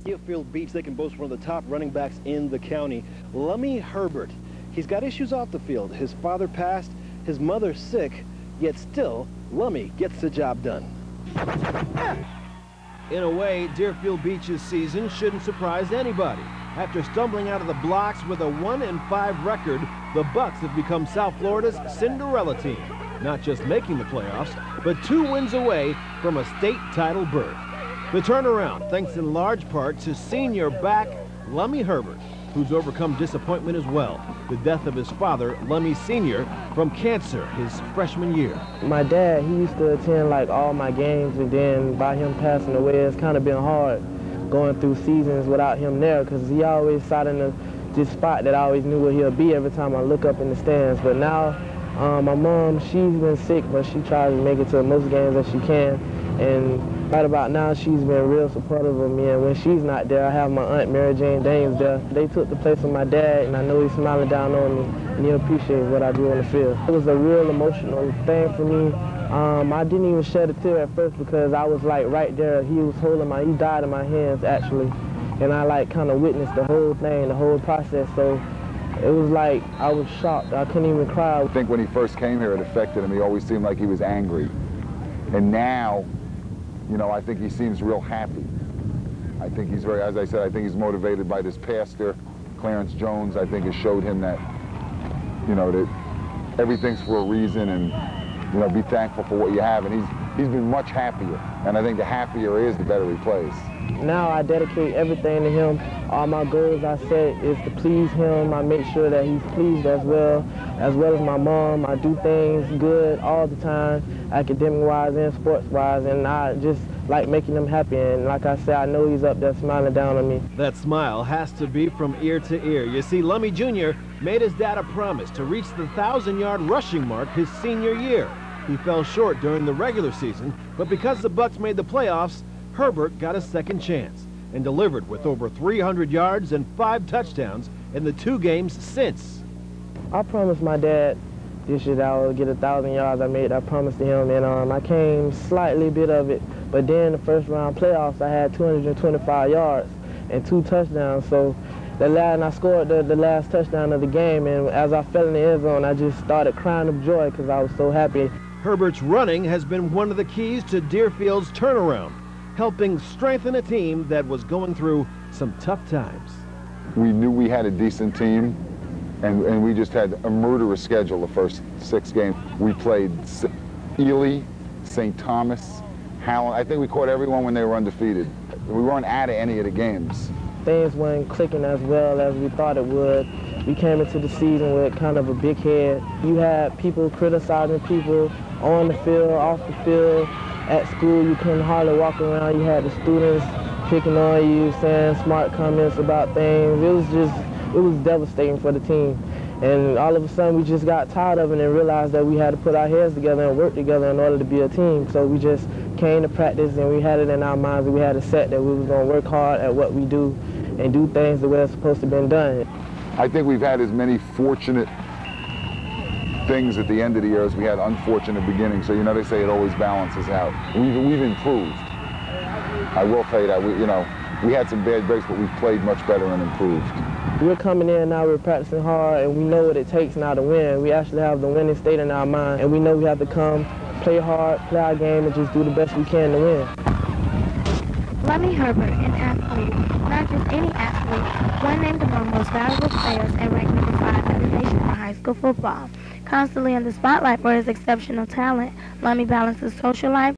Deerfield Beach, they can boast one of the top running backs in the county. Lummie Herbert. He's got issues off the field. His father passed, his mother's sick, yet still, Lummie gets the job done. In a way, Deerfield Beach's season shouldn't surprise anybody. After stumbling out of the blocks with a 1-5 record, the Bucks have become South Florida's Cinderella team. Not just making the playoffs, but 2 wins away from a state title berth. The turnaround, thanks in large part to senior back Lummie Herbert, who's overcome disappointment as well. The death of his father, Lummie Sr., from cancer his freshman year. My dad, he used to attend like all my games, and then by him passing away, it's kind of been hard going through seasons without him there, because he always sat in this spot that I always knew where he'll be every time I look up in the stands. But now, my mom, she's been sick, but she tries to make it to most games that she can. And right about now, she's been real supportive of me. And when she's not there, I have my Aunt Mary Jane Dames there. They took the place of my dad, and I know he's smiling down on me, and he appreciates what I do on the field. It was a real emotional thing for me. I didn't even shed a tear at first because I was like right there. He was holding he died in my hands actually. And I like kind of witnessed the whole thing, the whole process. So it was like I was shocked. I couldn't even cry. I think when he first came here, it affected him. He always seemed like he was angry. And now, you know, I think he seems real happy. I think he's very, as I said, I think he's motivated by this pastor, Clarence Jones. I think has showed him that, you know, that everything's for a reason, and, you know, be thankful for what you have. And he's been much happier. And I think the happier he is, the better he plays. Now I dedicate everything to him. All my goals I set is to please him. I make sure that he's pleased as well as my mom. I do things good all the time, academic-wise and sports-wise, and I just like making him happy. And like I said, I know he's up there smiling down on me. That smile has to be from ear to ear. You see, Lummie Jr. made his dad a promise to reach the 1,000-yard rushing mark his senior year. He fell short during the regular season, but because the Bucks made the playoffs, Herbert got a second chance and delivered with over 300 yards and 5 touchdowns in the 2 games since. I promised my dad this year that I would get 1,000 yards. I made that promise to him, and I came slightly bit of it. But then the first round playoffs, I had 225 yards and 2 touchdowns. So I scored the last touchdown of the game, and as I fell in the end zone, I just started crying of joy because I was so happy. Herbert's running has been one of the keys to Deerfield's turnaround, helping strengthen a team that was going through some tough times. We knew we had a decent team, and we just had a murderous schedule the first 6 games. We played Ely, St. Thomas, Howland. I think we caught everyone when they were undefeated. We weren't out of any of the games. Things weren't clicking as well as we thought it would. We came into the season with kind of a big head. You had people criticizing people on the field, off the field. At school, you couldn't hardly walk around. You had the students picking on you, saying smart comments about things. It was devastating for the team. And all of a sudden, we just got tired of it and realized that we had to put our heads together and work together in order to be a team. So we just came to practice, and we had it in our minds that we had a set that we was going to work hard at what we do and do things the way it's supposed to have been done. I think we've had as many fortunate things at the end of the year as we had unfortunate beginnings. So, you know, they say it always balances out. We've improved. I will tell you that. We had some bad breaks, but we've played much better and improved. We're coming in now, we're practicing hard, and we know what it takes now to win. We actually have the winning state in our mind, and we know we have to come, play hard, play our game, and just do the best we can to win. Lummie Herbert, an athlete, not just any athlete, one named among most valuable players and ranked number 5 in the nation for high school football. Constantly in the spotlight for his exceptional talent, Lummie balances social life,